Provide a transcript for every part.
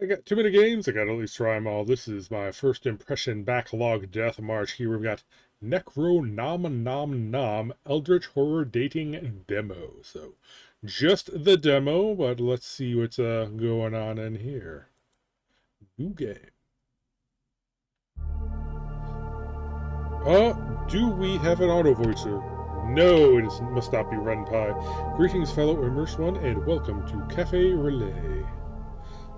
I got too many games. I gotta at least try them all. This is my first impression backlog death march. Here we've got NecroNomNomNom Eldritch Horror Dating Demo. So, just the demo, but let's see what's going on in here. New game. Do we have an auto voicer? No, it must not be Run Pie. Greetings, fellow Immersed One, and welcome to Cafe Relay.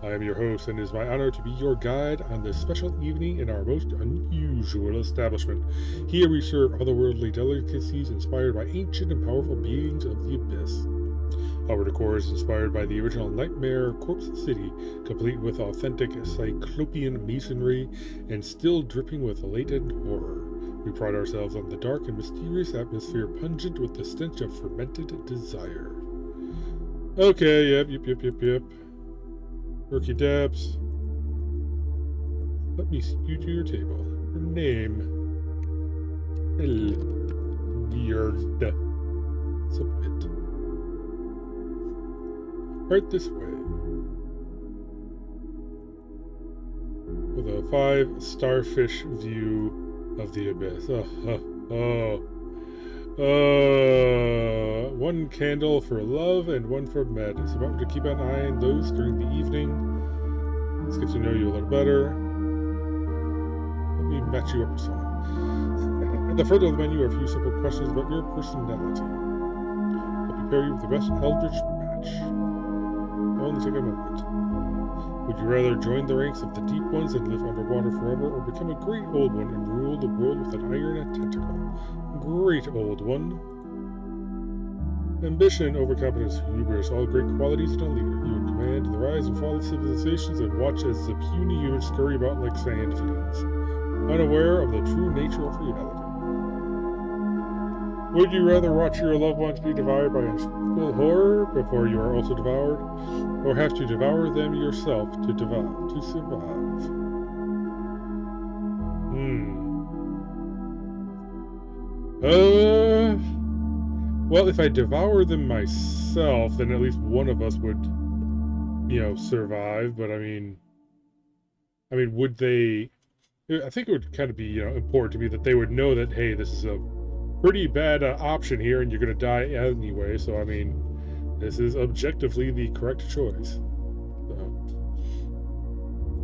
I am your host, and it is my honor to be your guide on this special evening in our most unusual establishment. Here we serve otherworldly delicacies inspired by ancient and powerful beings of the abyss. Our decor is inspired by the original Nightmare Corpse City, complete with authentic cyclopean masonry and still dripping with latent horror. We pride ourselves on the dark and mysterious atmosphere pungent with the stench of fermented desire. Okay, yep. Rookie Debs. Let me see you to your table. Her name. Weird. Submit. Right this way. With a 5 starfish view of the abyss. One candle for love and one for med. It's about to keep an eye on those during the evening. Let's get to know you a little better. Let me match you up with someone. At the front of the menu are a few simple questions about your personality. I'll prepare you with the best Eldritch match. I'll only take a moment. Would you rather join the ranks of the deep ones and live underwater forever, or become a great old one and rule the world with an iron tentacle? Great old one. Ambition, overconfidence, hubris, all great qualities in a leader. You would command the rise and fall of civilizations and watch as the puny humans scurry about like sand fleas, unaware of the true nature of reality. Would you rather watch your loved ones be devoured by unspeakable horror before you are also devoured, or have to devour them yourself to survive? Well, if I devour them myself, then at least one of us would, survive. But I mean, would they? I think it would kind of be, important to me that they would know that, hey, this is a pretty bad option here, and you're going to die anyway. So I mean, this is objectively the correct choice. So,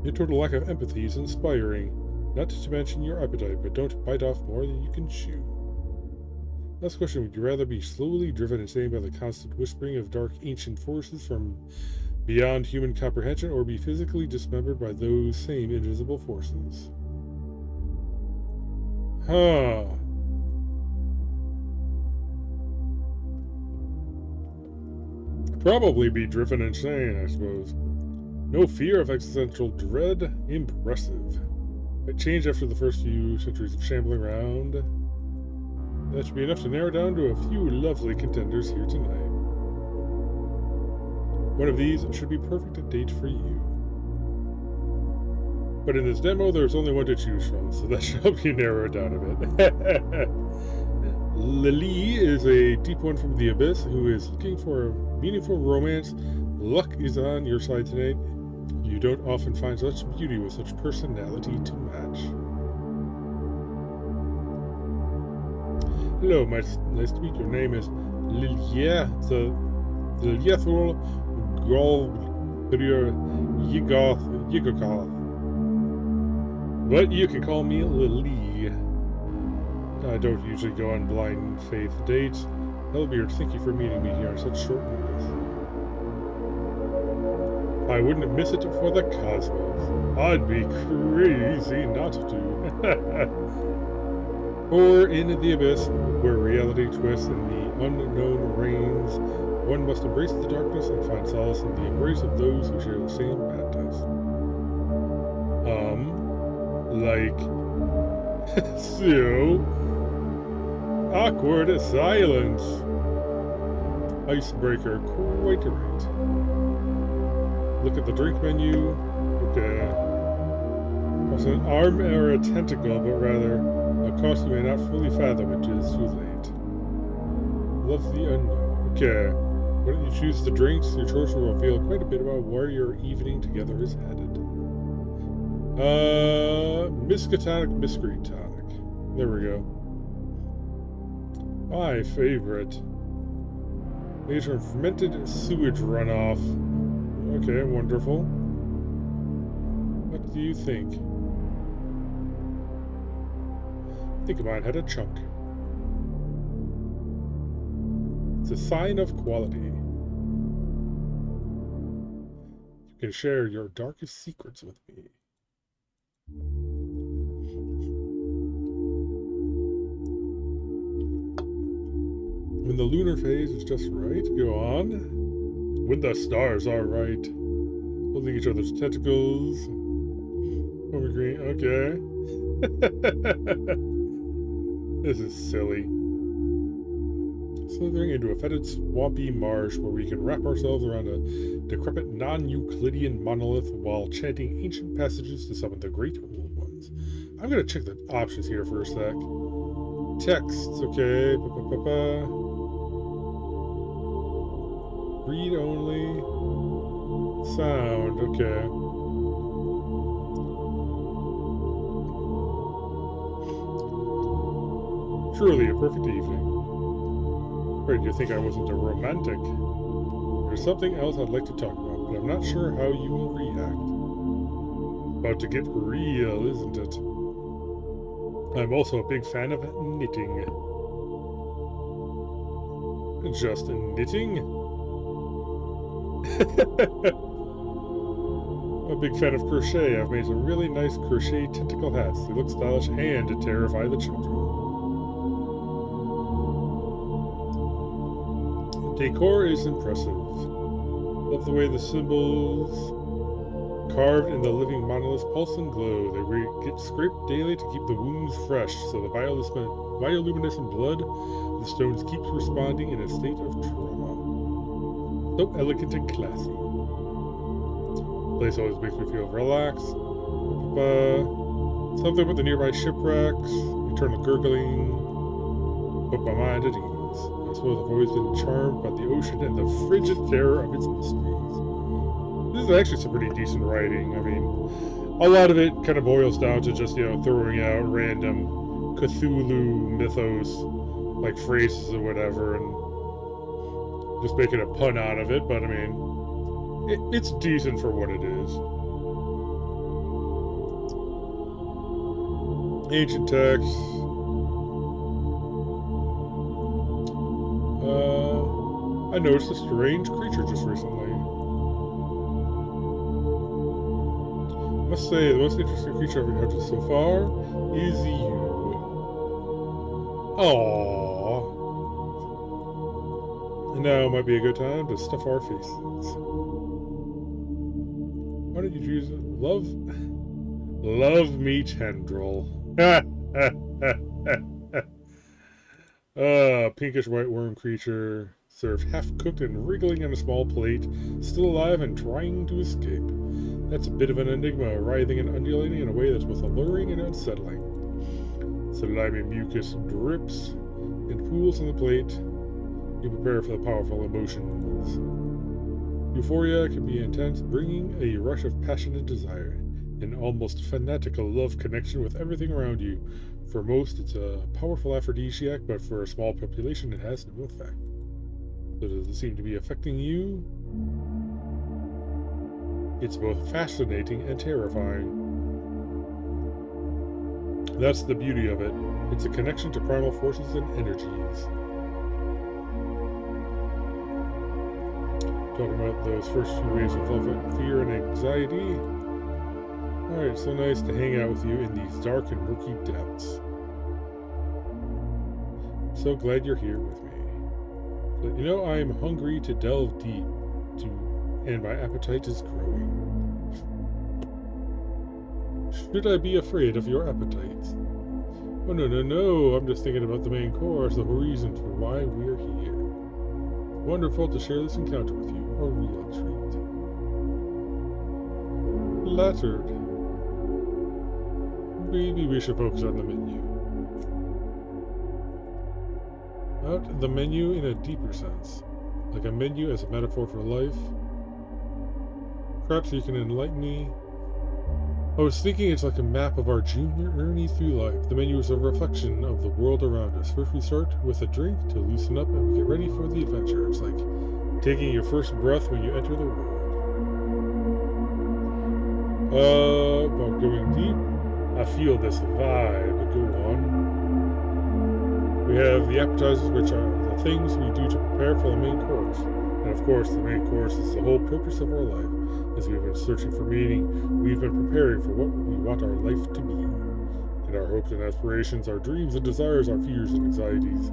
your total lack of empathy is inspiring. Not to mention your appetite, but don't bite off more than you can chew. Last question, would you rather be slowly driven insane by the constant whispering of dark ancient forces from beyond human comprehension, or be physically dismembered by those same invisible forces? Probably be driven insane, I suppose. No fear of existential dread? Impressive. It changed after the first few centuries of shambling around. That should be enough to narrow down to a few lovely contenders here tonight. One of these should be perfect a date for you. But in this demo, there's only one to choose from, so that should help you narrow it down a bit. Lily is a deep one from the abyss who is looking for a meaningful romance. Luck is on your side tonight. You don't often find such beauty with such personality to match. Hello, nice to meet you. Your name is Lilia, the Liliethul Golbrier Yigokoth. But you can call me Lily. I don't usually go on blind faith dates. Hellbeard, thank you for meeting me here on such short notice. I wouldn't miss it for the cosmos. I'd be crazy not to. Or in the abyss, where reality twists and the unknown reigns, one must embrace the darkness and find solace in the embrace of those who share the same madness. So... awkward silence. Icebreaker, quite right. Look at the drink menu. Okay. It's an arm or a tentacle, but rather a cost you may not fully fathom until it's too late. Love the unknown. Okay. Why don't you choose the drinks? Your choice will reveal quite a bit about where your evening together is headed. Miskatonic Mystery Tonic. There we go. My favorite. Made from fermented sewage runoff. Okay, wonderful. What do you think? I think mine had a chunk. It's a sign of quality. You can share your darkest secrets with me. When the lunar phase is just right, go on. When the stars are right. Holding each other's tentacles. Green. Okay. This is silly. Slithering into a fetid, swampy marsh where we can wrap ourselves around a decrepit non-Euclidean monolith while chanting ancient passages to summon the great old ones. I'm going to check the options here for a sec. Text, okay. Read only. Sound, okay. Truly a perfect evening. Afraid you think I wasn't a romantic. There's something else I'd like to talk about, but I'm not sure how you will react. About to get real, isn't it? I'm also a big fan of knitting. Just knitting? I'm a big fan of crochet. I've made some really nice crochet tentacle hats. They look stylish and terrify the children. Decor is impressive. Love the way the symbols carved in the living monoliths pulse and glow. They get scraped daily to keep the wounds fresh, so the bioluminescent blood of the stones keeps responding in a state of trauma. So elegant and classy. The place always makes me feel relaxed. Something with the nearby shipwrecks, eternal gurgling, put my mind at ease. I suppose I've always been charmed by the ocean and the frigid terror of its mysteries. This is actually some pretty decent writing. I mean, a lot of it kind of boils down to just, throwing out random Cthulhu mythos, like phrases or whatever, and just making a pun out of it, but I mean, it's decent for what it is. Ancient text. I noticed a strange creature just recently. I must say, the most interesting creature I've encountered so far is you. Aww. And now might be a good time to stuff our faces. Why don't you choose Love me tendril. Pinkish white worm creature, served half-cooked and wriggling on a small plate, still alive and trying to escape. That's a bit of an enigma, writhing and undulating in a way that's both alluring and unsettling. Slimy mucus drips and pools on the plate. You prepare for the powerful emotions. Euphoria can be intense, bringing a rush of passionate desire, an almost fanatical love connection with everything around you. For most, it's a powerful aphrodisiac, but for a small population, it has no effect. So does it seem to be affecting you? It's both fascinating and terrifying. That's the beauty of it. It's a connection to primal forces and energies. Talking about those first few waves of love, fear, and anxiety. Alright, so nice to hang out with you in these dark and murky depths. So glad you're here with me. But I am hungry to delve deep, and my appetite is growing. Should I be afraid of your appetite? Oh, no, I'm just thinking about the main course, the reason for why we're here. Wonderful to share this encounter with you, a real treat. Flattered. Maybe we should focus on the menu. Out the menu in a deeper sense. like a menu as a metaphor for life. Perhaps you can enlighten me. I was thinking it's like a map of our journey through life. The menu is a reflection of the world around us. First we start with a drink to loosen up and we get ready for the adventure. It's like taking your first breath when you enter the world. About going deep, I feel this vibe. Go on. We have the appetizers, which are the things we do to prepare for the main course. And of course, the main course is the whole purpose of our life. As we've been searching for meaning, we've been preparing for what we want our life to be. And our hopes and aspirations, our dreams and desires, our fears and anxieties,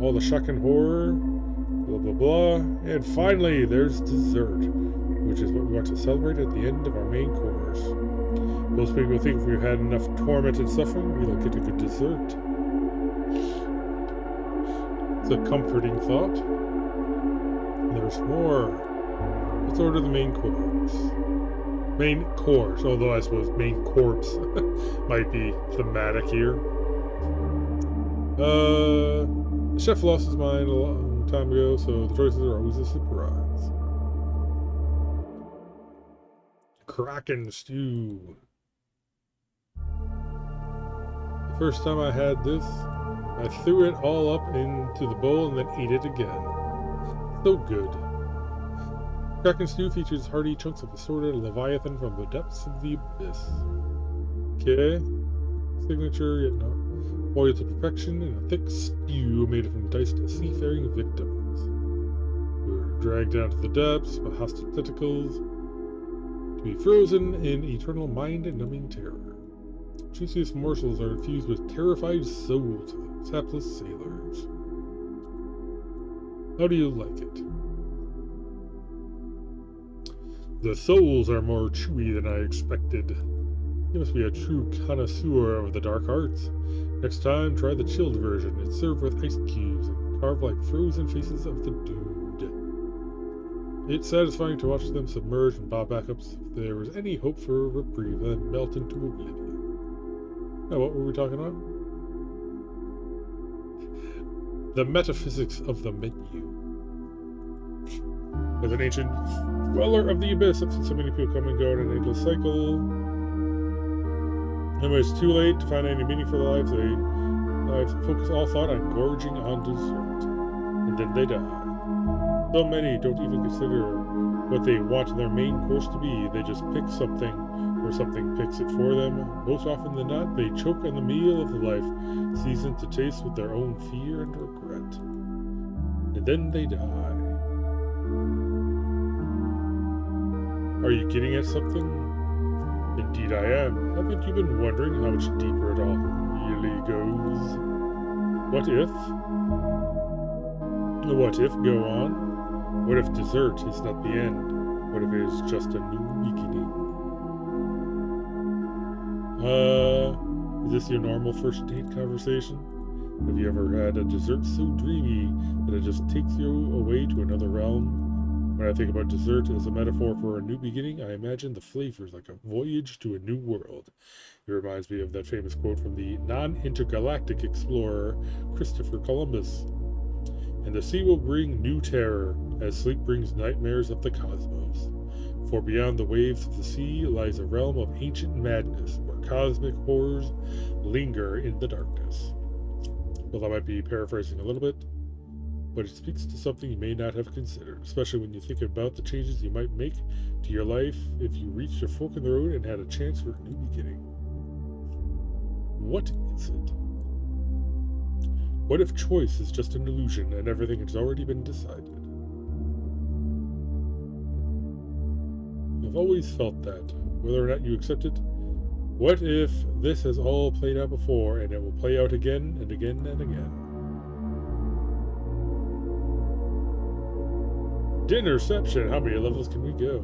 all the shock and horror, blah blah blah. And finally, there's dessert, which is what we want to celebrate at the end of our main course. Most people think if we've had enough torment and suffering, we'll get a good dessert. It's a comforting thought. There's more. Let's order the main course. Main course, although I suppose main corpse might be thematic here. The chef lost his mind a long time ago, so the choices are always a surprise. Kraken stew. The first time I had this, I threw it all up into the bowl and then ate it again. So good. Kraken stew features hearty chunks of assorted leviathan from the depths of the abyss. Okay. Signature, yet not boiled to perfection in a thick stew made from diced seafaring victims. We were dragged down to the depths by hostile tentacles to be frozen in eternal mind-numbing terror. Juiciest morsels are infused with terrified souls of the hapless sailors. How do you like it? The souls are more chewy than I expected. You must be a true connoisseur of the dark arts. Next time, try the chilled version. It's served with ice cubes and carved like frozen faces of the doomed. It's satisfying to watch them submerge and bob back up if there was any hope for a reprieve, then melt into oblivion. Now, what were we talking about? The metaphysics of the menu. As an ancient dweller of the abyss, I've seen so many people come and go in an endless cycle. And when it's too late to find any meaning for their lives, they focus all thought on gorging on dessert. And then they die. So many don't even consider what they want their main course to be. They just pick something, or something picks it for them. Most often than not, they choke on the meal of the life, seasoned to taste with their own fear and regret. And then they die. Are you getting at something? Indeed I am. Haven't you been wondering how much deeper it all really goes? What if? What if? Go on. What if dessert is not the end? What if it is just a new beginning? Is this your normal first date conversation? Have you ever had a dessert so dreamy that it just takes you away to another realm? When I think about dessert as a metaphor for a new beginning, I imagine the flavors like a voyage to a new world. It reminds me of that famous quote from the non-intergalactic explorer Christopher Columbus. And the sea will bring new terror, as sleep brings nightmares of the cosmos. For beyond the waves of the sea lies a realm of ancient madness, where cosmic horrors linger in the darkness. Well, I might be paraphrasing a little bit, but it speaks to something you may not have considered, especially when you think about the changes you might make to your life if you reached a fork in the road and had a chance for a new beginning. What is it? What if choice is just an illusion and everything has already been decided? I've always felt that, whether or not you accept it. What if this has all played out before and it will play out again and again and again? Dinnerception, how many levels can we go?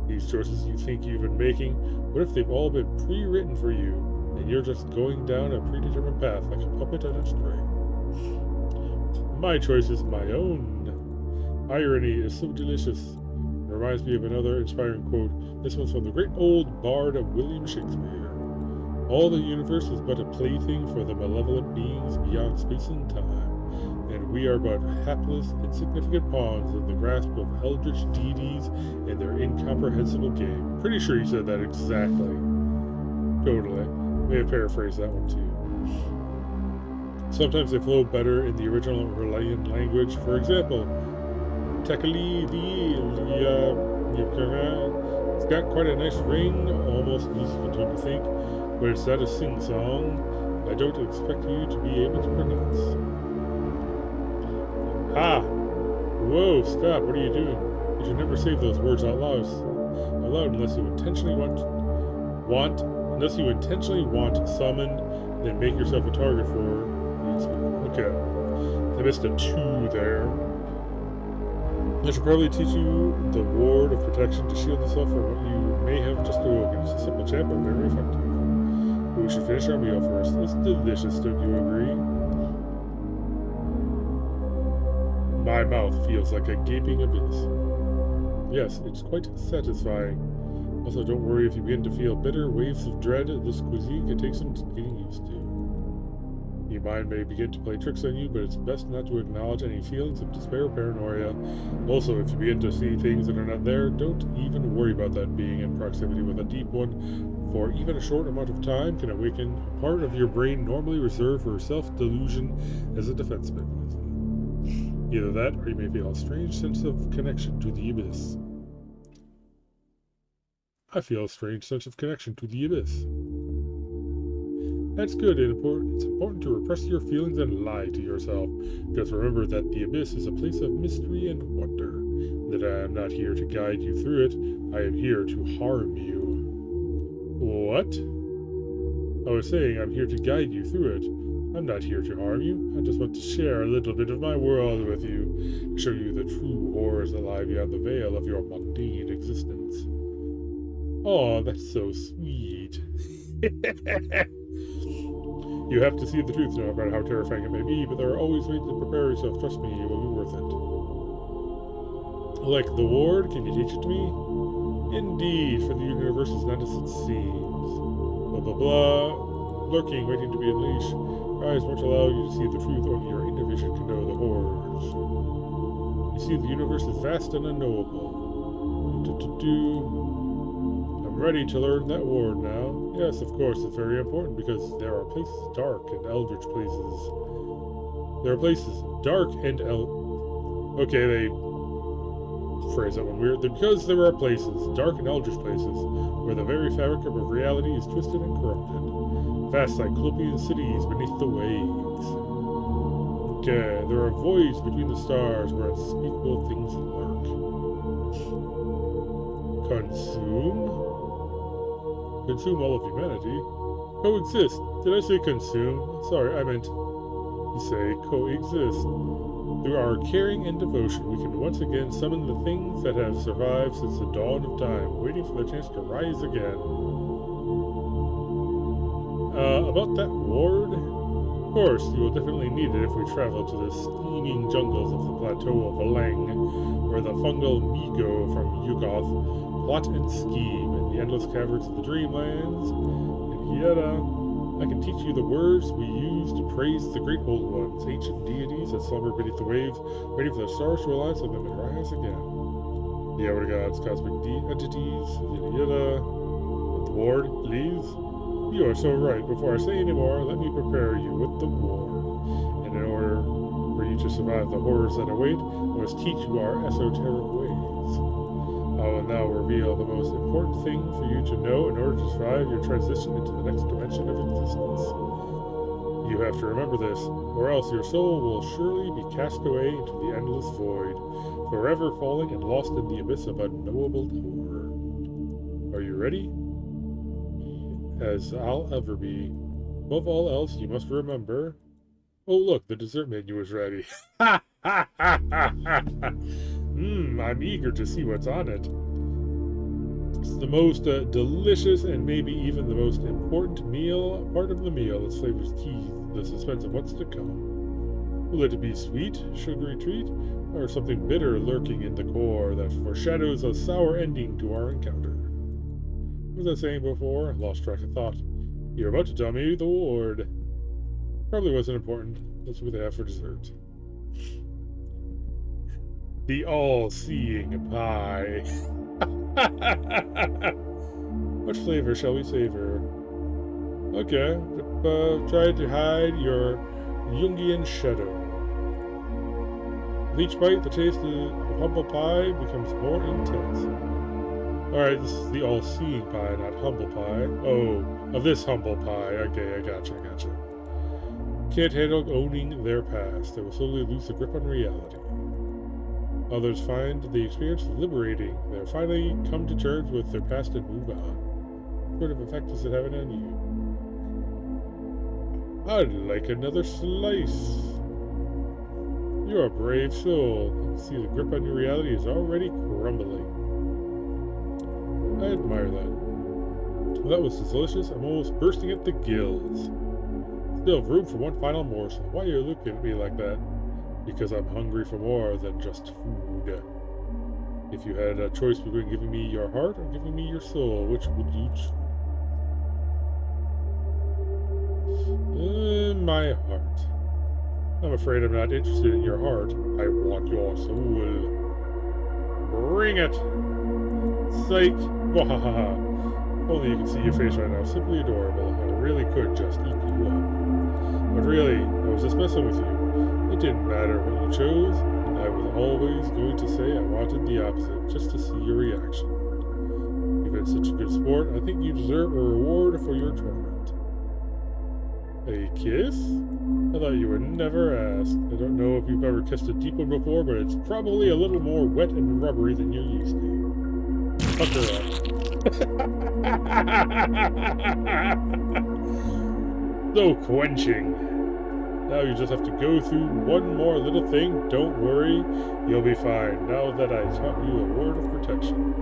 These choices you think you've been making, what if they've all been pre-written for you, and you're just going down a predetermined path like a puppet on a string? My choice is my own. Irony is so delicious. It reminds me of another inspiring quote. This one's from the great old bard of William Shakespeare. All the universe is but a plaything for the malevolent beings beyond space and time. and we are but hapless, insignificant pawns in the grasp of Eldritch deities and their incomprehensible game. Pretty sure you said that exactly. Totally. May have paraphrased that one too. Sometimes they flow better in the original Relayan language. For example, Tekali it's got quite a nice ring, almost musical, don't you think? But it's not a sing-song. I don't expect you to be able to pronounce. Ah! Whoa, stop, what are you doing? You should never say those words out loud unless you intentionally want summoned, then make yourself a target for. Okay. I missed a 2 there. I should probably teach you the ward of protection to shield yourself from what you may have just awoken. It's a simple chant, but very effective. But we should finish our meal first. It's delicious, don't you agree? My mouth feels like a gaping abyss. Yes, it's quite satisfying. Also, don't worry if you begin to feel bitter waves of dread. This cuisine can take some getting used to. Your mind may begin to play tricks on you, but it's best not to acknowledge any feelings of despair or paranoia. Also, if you begin to see things that are not there, don't even worry about that being in proximity with a deep one, for even a short amount of time can awaken a part of your brain normally reserved for self-delusion as a defense mechanism. Either that, or you may feel a strange sense of connection to the abyss. I feel a strange sense of connection to the abyss. That's good. It's important to repress your feelings and lie to yourself. Just remember that the abyss is a place of mystery and wonder. That I am not here to guide you through it. I am here to harm you. What? I was saying I'm here to guide you through it. I'm not here to harm you. I just want to share a little bit of my world with you. To show you the true horrors that lie beyond the veil of your mundane existence. Oh, that's so sweet. You have to see the truth no matter how terrifying it may be, but there are always ways to prepare yourself. Trust me, it will be worth it. Like the ward, can you teach it to me? Indeed, for the universe is not as it seems. Blah blah blah. Lurking, waiting to be unleashed. Your eyes won't allow you to see the truth, only your inner vision can know the horrors. You see, the universe is vast and unknowable. I'm ready to learn that ward now. Yes, of course, it's very important because there are places dark and eldritch places. There are places dark and Okay, they phrase that one weird. Because there are places, dark and eldritch places, where the very fabric of reality is twisted and corrupted. Vast cyclopean cities beneath the waves. Okay, there are voids between the stars where unspeakable things lurk. Consume? Consume all of humanity? Coexist. Did I say consume? Sorry, I meant to say coexist. Through our caring and devotion, we can once again summon the things that have survived since the dawn of time, waiting for the chance to rise again. About that ward? Of course, you will definitely need it if we travel to the steaming jungles of the plateau of Alang, where the fungal Migo from Yugoth plot and scheme in the endless caverns of the dreamlands. And yet, I can teach you the words we use to praise the great old ones, ancient deities that slumber beneath the waves, waiting for the stars to align so they may rise again. The outer gods, cosmic entities, yada yada. The ward, please. You are so right. Before I say any more, let me prepare you with the ward. And in order for you to survive the horrors that await, I must teach you our esoteric ways. I will now reveal the most important thing for you to know in order to survive your transition into the next dimension of existence. You have to remember this, or else your soul will surely be cast away into the endless void, forever falling and lost in the abyss of unknowable horror. Are you ready? As I'll ever be. Above all else, you must remember... Oh, look, the dessert menu is ready. Ha ha ha ha ha! I'm eager to see what's on it. It's the most delicious and maybe even the most important part of the meal. Its flavors tease the suspense of what's to come. Will it be sweet, sugary treat, or something bitter lurking in the core that foreshadows a sour ending to our encounter? What was I saying before? Lost track of thought. You're about to tell me the ward. Probably wasn't important. That's what they have for dessert. The all-seeing pie. What flavor shall we savor? Okay, try to hide your Jungian shadow. With each bite, the taste of humble pie becomes more intense. Alright, this is the all-seeing pie, not humble pie. Oh, of this humble pie. Okay, I gotcha. Can't handle owning their past. They will slowly lose the grip on reality. Others find the experience liberating. They'll finally come to terms with their past and move on. What sort of effect does it have on you? I'd like another slice. You're a brave soul. I can see the grip on your reality is already crumbling. I admire that. Well, that was delicious. I'm almost bursting at the gills. Still have room for one final morsel. Why are you looking at me like that? Because I'm hungry for more than just food. If you had a choice between giving me your heart or giving me your soul, which would you choose? My heart. I'm afraid I'm not interested in your heart. I want your soul. Bring it! Psych! Wahaha! Only you can see your face right now. Simply adorable. I really could just eat you up. But really, I was just messing with you. It didn't matter what you chose. I was always going to say I wanted the opposite, just to see your reaction. You've been such a good sport. I think you deserve a reward for your torment. A kiss? I thought you would never ask. I don't know if you've ever kissed a deep one before, but it's probably a little more wet and rubbery than you're used to. Pucker up. So quenching. Now you just have to go through one more little thing. Don't worry, you'll be fine now that I taught you a word of protection.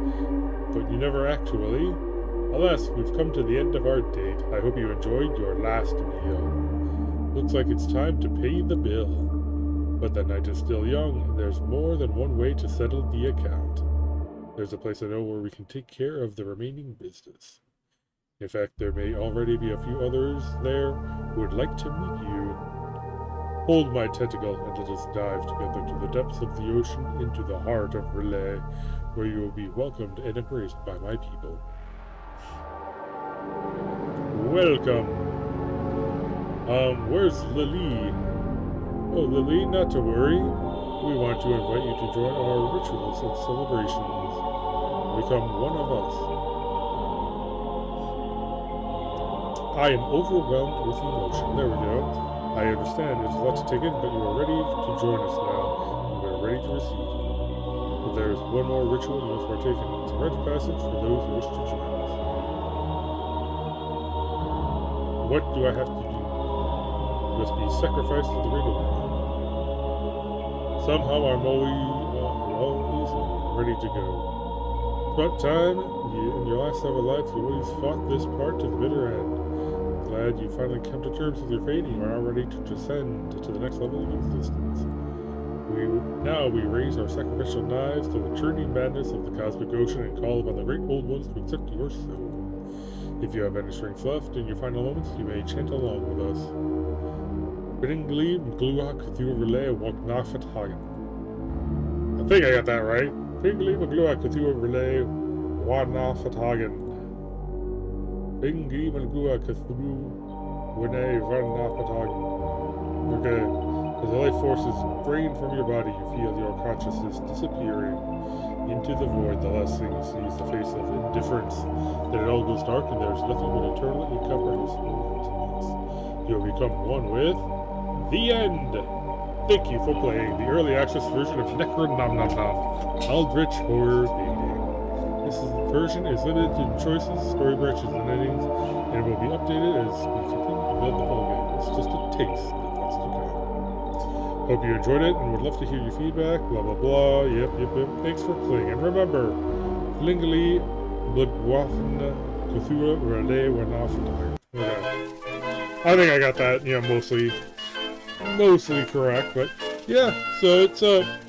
But you never actually. Alas, we've come to the end of our date. I hope you enjoyed your last meal. Looks like it's time to pay the bill. But the night is still young, and there's more than one way to settle the account. There's a place I know where we can take care of the remaining business. In fact, there may already be a few others there who would like to meet you. Hold my tentacle and let us dive together to the depths of the ocean into the heart of Relay, where you will be welcomed and embraced by my people. Welcome. Where's Lily? Oh, Lily, not to worry. We want to invite you to join our rituals and celebrations. Become one of us. I am overwhelmed with emotion. There we go. I understand it's a lot to take in, but you are ready to join us now, and we are ready to receive you. But there is one more ritual you must partake in. It's a rite of passage for those who wish to join us. What do I have to do? You must be sacrificed to the great one. Somehow I'm always ready to go. About time, in your last ever life, you always fought this part to the bitter end. Glad you finally come to terms with your fate and you are now ready to descend to the next level of existence. Now we raise our sacrificial knives to the churning madness of the cosmic ocean and call upon the great old ones to accept your soul. If you have any strength left in your final moments, you may chant along with us. Bringli Mgluak Relay Walk Nafat Hagen. I think I got that right. Bringli Mgluak Relay Walk Nafat Hagen. Bringli Mgluak Wene Van Hagen. Okay. As the life force is drained from your body, you feel your consciousness disappearing into the void. The last thing you see is the face of indifference. Then it all goes dark and there's nothing but eternal incomprehensible emptiness. You will become one with the end. Thank you for playing the early access version of NecroNomNomNom, Eldritch Horror Dating. This version is limited to choices, story branches, and endings, and will be updated as we continue to build the whole game. It's just a taste of what's to come. Hope you enjoyed it and would love to hear your feedback. Blah blah blah. Yep. Thanks for playing. And remember, Flingly Bloodwaffen Kuthura Relay Wanafan. Okay. I think I got that, mostly correct, but yeah, so it's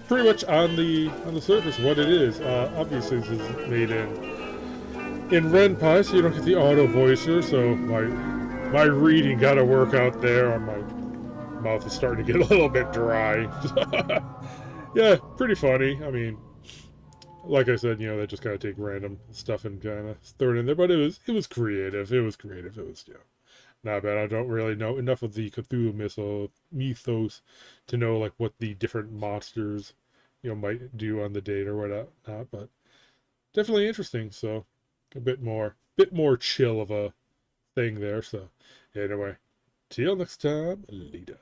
pretty much on the surface what it is. Obviously this is made in RenPy, so you don't get the auto voicer, so my reading gotta work out there. My mouth is starting to get a little bit dry. Yeah, pretty funny. I mean, like I said, they just kind of take random stuff and kind of throw it in there. But it was creative. It was creative. It was not bad. I don't really know enough of the Cthulhu mythos to know like what the different monsters might do on the date or whatnot. But definitely interesting. So a bit more chill of a thing there. So anyway, till next time, later.